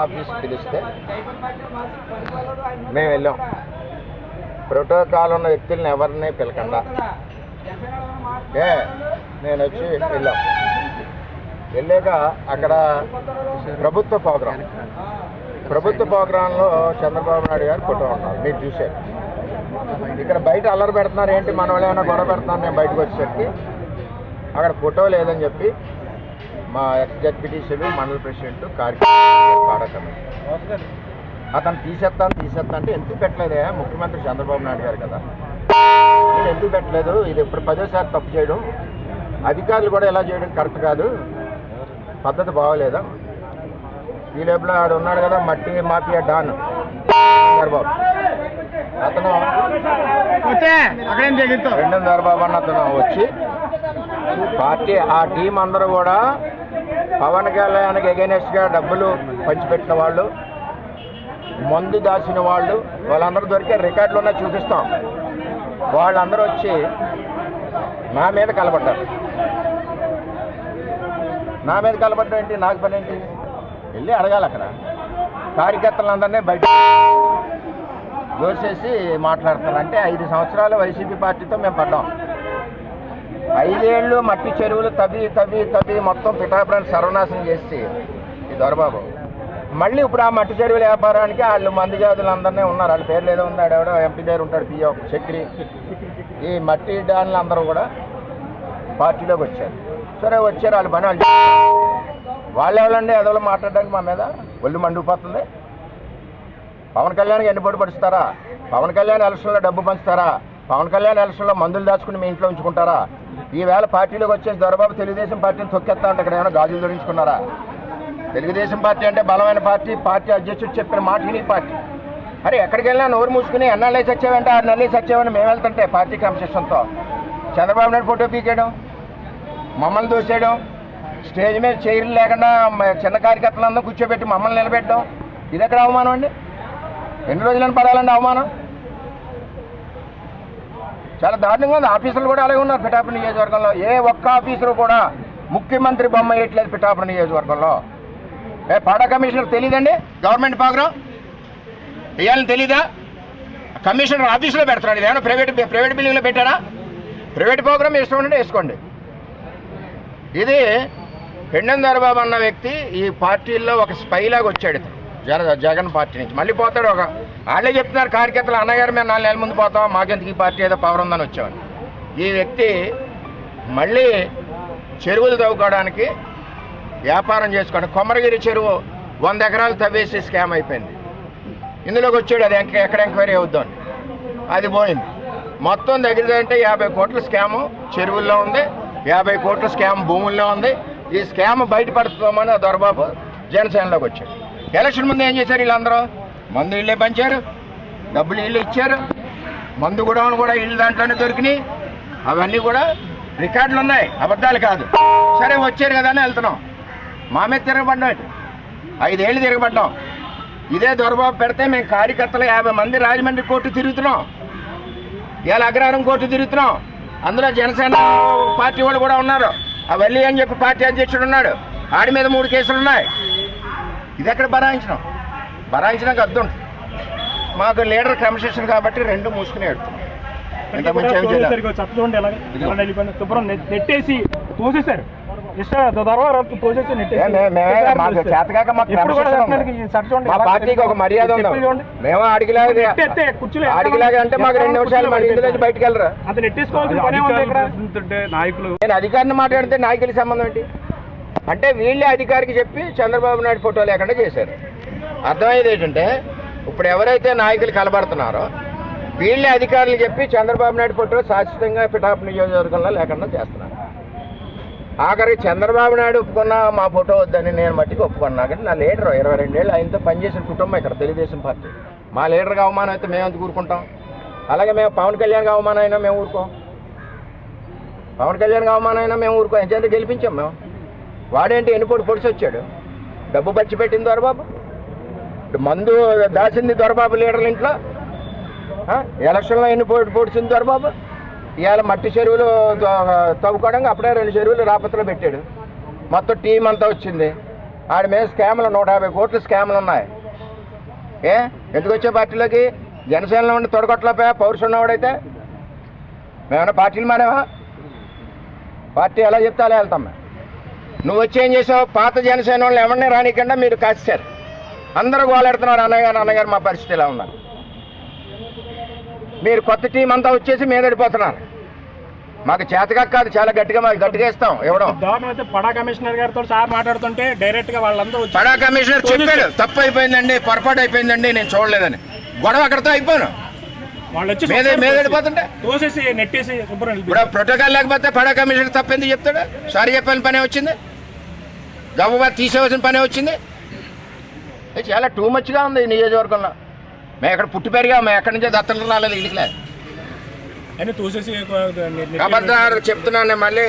ఆఫీస్కి పిలిస్తే మేము వెళ్ళాం. ప్రోటోకాల్ ఉన్న వ్యక్తులను ఎవరిని పిలకుండా నేను వచ్చి వెళ్ళాం. వెళ్ళాక అక్కడ ప్రభుత్వ ప్రోగ్రాంలో చంద్రబాబు నాయుడు గారు ఫోటో ఉన్నారు, మీరు చూశారు. ఇక్కడ బయట అల్లరి పెడుతున్నారు, ఏంటి మన వాళ్ళు ఏమైనా గొడవ పెడుతున్నారు. నేను బయటకు వచ్చేసరికి అక్కడ ఫోటో లేదని చెప్పి మా ఎక్స్-జడ్పీటీసీలు మండల ప్రెసిడెంట్ కార్యక్రమం అతను తీసేస్తా అంటే ఎందుకు పెట్టలేదే, ముఖ్యమంత్రి చంద్రబాబు నాయుడు గారు కదా, మీరు ఎందుకు పెట్టలేదు, ఇది ఇప్పుడు 10వ తప్పు చేయడం, అధికారులు కూడా ఎలా చేయడం కరెక్ట్ కాదు, పద్ధతి బాగోలేదా. ఈ లోపల ఆడు ఉన్నాడు కదా మట్టి మాఫియా డాన్ చంద్రబాబు, అతను చంద్రబాబు అన్న అతను వచ్చి పార్టీ ఆ టీం అందరూ కూడా పవన్ కళ్యాణ్కి ఎగైనెస్ట్గా డబ్బులు పంచిపెట్టిన వాళ్ళు, మందు దాచిన వాళ్ళు, వాళ్ళందరూ దొరికే రికార్డులు ఉన్నాయి చూపిస్తాం. వాళ్ళందరూ వచ్చి నా మీద కలబడ్డారు. నా మీద కలబడ్డం ఏంటి, నాకు పని ఏంటి, వెళ్ళి అడగాలి. అక్కడ కార్యకర్తలందరినీ బయట దోసేసి మాట్లాడుతున్నారు. అంటే 5 సంవత్సరాలు వైసీపీ పార్టీతో మేము పడ్డాం. 5 ఏళ్ళు మట్టి చెరువులు తవ్వి మొత్తం పిఠాపురాన్ని సర్వనాశనం చేసి ఈ దొరబాబు మళ్ళీ ఇప్పుడు ఆ మట్టి చెరువుల వ్యాపారానికి వాళ్ళు మంది జాతులందరినీ ఉన్నారు. వాళ్ళ పేర్లు ఏదో ఉంది, ఆడెవడో ఎంపీ దగ్గర ఉంటాడు, పిఓ చక్రి. ఈ మట్టి డాన్లు అందరూ కూడా పార్టీలోకి వచ్చారు. సరే వచ్చారు, వాళ్ళ పని వాళ్ళు ఎవరండి ఎదవలు మాట్లాడడానికి మా మీద ఒళ్ళు మండిపోతుంది. పవన్ కళ్యాణ్కి ఎన్ని పోటీ పడుస్తారా, పవన్ కళ్యాణ్ ఎలక్షన్లో డబ్బు పంచుతారా, పవన్ కళ్యాణ్ ఎలక్షన్లో మందులు దాచుకుని మీ ఇంట్లో ఉంచుకుంటారా. ఈవేళ పార్టీలోకి వచ్చేసి దొరబాబు తెలుగుదేశం పార్టీని తొక్కేస్తా అంటే ఇక్కడ ఏమైనా గాజులు ధరించుకున్నారా. తెలుగుదేశం పార్టీ అంటే బలమైన పార్టీ, పార్టీ అధ్యక్షుడు చెప్పిన మాట విని పార్టీ. అరే ఎక్కడికి వెళ్ళినా నోరు మూసుకుని ఎన్నాళ్ళేసి వచ్చావంటే 6 నెలలేసి వచ్చావని మేము వెళ్తుంటే పార్టీ క్రమశిక్షణతో చంద్రబాబు నాయుడు ఫోటో పీకేయడం, మమ్మల్ని దోసేయడం, స్టేజ్ మీద చైర్లు లేకుండా చిన్న కార్యకర్తలందరూ కూర్చోబెట్టి మమ్మల్ని నిలబెట్టడం, ఇది ఎక్కడ అవమానం అండి. ఎన్ని రోజులను పడాలండి అవమానం. చాలా దారుణంగా ఉంది. ఆఫీసర్లు కూడా అలాగే ఉన్నారు పిఠాపురం నియోజకవర్గంలో. ఏ ఒక్క ఆఫీసరు కూడా ముఖ్యమంత్రి బొమ్మ వేయట్లేదు పిఠాపురం నియోజకవర్గంలో. పాడా కమిషనర్ తెలియదండి, గవర్నమెంట్ ప్రోగ్రాం వేయాలని తెలీదా. కమిషనర్ ఆఫీసులో పెడతాడు. ఇది ఏమైనా ప్రైవేట్ బిల్డింగ్లో పెట్టారా. ప్రైవేట్ ప్రోగ్రామ్ ఇష్టం ఉంటే వేసుకోండి. ఇది పెండెం దొరబాబు అన్న వ్యక్తి ఈ పార్టీల్లో ఒక స్పైలాగా వచ్చాడు. జగన్ పార్టీ నుంచి మళ్ళీ పోతాడు. వాళ్ళే చెప్తున్నారు కార్యకర్తలు, అన్నగారు మేము 4 నెలల ముందు పోతాం, మాకెందుకు ఈ పార్టీ ఏదో పవర్ ఉందని వచ్చామని. ఈ వ్యక్తి మళ్ళీ చెరువులు తవ్వుకోవడానికి వ్యాపారం చేసుకోండి. కొమరగిరి చెరువు 100 ఎకరాలు తవ్వేసి స్కామ్ అయిపోయింది. ఇందులోకి వచ్చాడు, అది ఎక్కడ ఎంక్వైరీ అవుద్దాం, అది పోయింది. మొత్తం దగ్గర 50 కోట్ల స్కాము చెరువుల్లో ఉంది, 50 కోట్ల స్కామ్ భూముల్లో ఉంది. ఈ స్కామ్ బయటపడుతుందామని దొరబాబు జనసేనలోకి వచ్చాడు. ఎలక్షన్ ముందు ఏం చేశారు వీళ్ళందరూ, మందు ఇళ్ళే పంచారు, డబ్బులు ఇళ్ళు ఇచ్చారు, మందు కూడా ఇళ్ళు దాంట్లోనే దొరికినాయి. అవన్నీ కూడా రికార్డులు ఉన్నాయి, అబద్ధాలు కాదు. సరే వచ్చారు కదా అని వెళ్తున్నాం. మా మీద తిరగబడ్డాం, 5 ఏళ్ళు తిరగబడ్డాం. ఇదే దొరబాబు పెడితే మేము కార్యకర్తలు 50 మంది రాజమండ్రి కోర్టు తిరుగుతున్నాం, ఇవాళ అగ్రహారం కోర్టు తిరుగుతున్నాం. అందులో జనసేన పార్టీ వాళ్ళు కూడా ఉన్నారు. ఆ వల్లి అని చెప్పి పార్టీ అధ్యక్షుడు ఉన్నాడు, ఆడి మీద 3 కేసులు ఉన్నాయి. ఇది ఎక్కడ బరాయించడానికి అర్థం ఉంటుంది. మాకు లీడర్ క్రమశిక్షణ కాబట్టి 2 మూసుకుని వెళ్తున్నాం. నెట్టేసి తోసేశారు. పార్టీకి ఒక మర్యాద ఉంది. మేము అడిగిలాగా అంటే మాకు 2 నిమిషాలు బయటకు వెళ్ళరా. నేను అధికారిని మాట్లాడితే నాయకులకి సంబంధం ఏంటి అంటే, వీళ్ళే అధికారికి చెప్పి చంద్రబాబు నాయుడు ఫోటో లేకుండా చేశారు. అర్థమయ్యేది ఏంటంటే, ఇప్పుడు ఎవరైతే నాయకులు కలబడుతున్నారో వీళ్ళే అధికారులు చెప్పి చంద్రబాబు నాయుడు ఫోటో శాశ్వతంగా పిఠాపురం నియోజకవర్గంలో లేకుండా చేస్తున్నారు. ఆఖరికి చంద్రబాబు నాయుడు ఒప్పుకున్నా మా ఫోటో వద్దని నేను మట్టికి ఒప్పుకున్నా. కానీ నా లీడర్ 22 ఏళ్ళు ఆయనతో పనిచేసిన కుటుంబం ఇక్కడ తెలుగుదేశం పార్టీ. మా లీడర్కి అవమానం అయితే మేము ఎందుకు ఊరుకుంటాం. అలాగే మేము పవన్ కళ్యాణ్కి అవమానం అయినా మేము ఊరుకోం. ఎంచేత గెలిపించాం మేము. వాడేంటి ఎన్ని పొడిచి వచ్చాడు, డబ్బు పచ్చి పెట్టింది దొరబాబు, మందు దాచింది దొరబాబు లీడర్ల ఇంట్లో, ఎలక్షన్లో ఎన్ని పొడిచింది దొరబాబు. ఇవాళ మట్టి చెరువులు తవ్వుకోవడానికి అప్పుడే 2 చెరువులు రాపత్రలో పెట్టాడు. మొత్తం టీం అంతా వచ్చింది. ఆడి మీద స్కామ్లు 150 కోట్లు స్కామ్లు ఉన్నాయి. ఎందుకు వచ్చే పార్టీలోకి? జనసేనలో ఉండి తొడగొట్టలేపా పౌరుషం ఉన్నవాడైతే. మేమన్నా పార్టీలు మానేవా? పార్టీ ఎలా చెప్తే అలా వెళ్తాం. నువ్వు వచ్చి ఏం చేసావు? పాత జనసేన వాళ్ళు ఎవరిని రానికుండా మీరు కాసేశారు. అందరూ గోలాడుతున్నారు, అన్నగారు మా పరిస్థితి ఎలా ఉందని. మీరు కొత్త టీం అంతా వచ్చేసి మీద పడిపోతున్నారు. మాకు చేతగా కాదు, చాలా గట్టిగా ఇస్తాం ఇవ్వడం. పడా కమిషనర్ గారితో సార్ మాట్లాడుతుంటే డైరెక్ట్ గా వాళ్ళందరూ పడా కమిషనర్ చెప్పాడు, తప్పు అయిపోయిందండి, పొరపాటు అయిపోయిందండి, నేను చూడలేదని. గొడవ అక్కడితో అయిపోయాను. వాళ్ళు వచ్చి మీద పడిపోతుంటే తోసేసి నెట్టేసి శుభ్రం. ఇప్పుడు ప్రోటోకాల్ లేకపోతే పడా కమిషనర్ తప్పెందుకు చెప్తాడు? సారీ చెప్పాలని పనే వచ్చింది, గవ్వ తీసేవలసిన పనే వచ్చింది. చాలా టూ మచ్గా ఉంది ఈ నియోజకవర్గంలో. మేము ఎక్కడ పుట్టి పెరిగా, మేము ఎక్కడి నుంచో దత్తలు రాలేదు ఇళ్ళకిలే. అబద్ధాలు చెప్తున్నాను. మళ్ళీ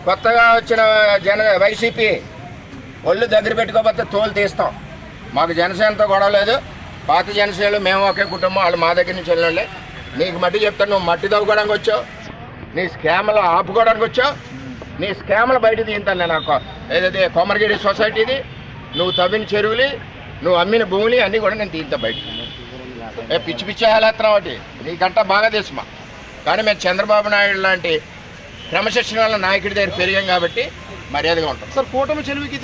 కొత్తగా వచ్చిన వైసీపీ ఒళ్ళు దగ్గర పెట్టుకోకపోతే తోలు తీస్తాం. మాకు జనసేనతో గొడవ లేదు. పాత జనసేనలు మేము ఒకే కుటుంబం, వాళ్ళు మా దగ్గర నుంచి వెళ్ళండి. నీకు మట్టి చెప్తాను, నువ్వు మట్టి తవ్వుకోవడానికి వచ్చావు, నీ స్కామ్లు ఆపుకోవడానికి వచ్చావు. నీ స్కామ్లు బయట తీయింతాను. నాకు ఏదైతే కొమరగిరి సొసైటీది, నువ్వు తవ్విన చెరువులు, నువ్వు అమ్మిన భూములు అన్నీ కూడా నేను తీయింతా బయట. పిచ్చి పిచ్చి హేళేస్తున్నావు ఒకటి, నీకంటా బాగా తెలుసుమా. కానీ మేము చంద్రబాబు నాయుడు లాంటి క్రమశిక్షణ వల్ల నాయకుడి దగ్గర పెరిగాం కాబట్టి మర్యాదగా ఉంటాం. సార్ కూటమి చెరువుకి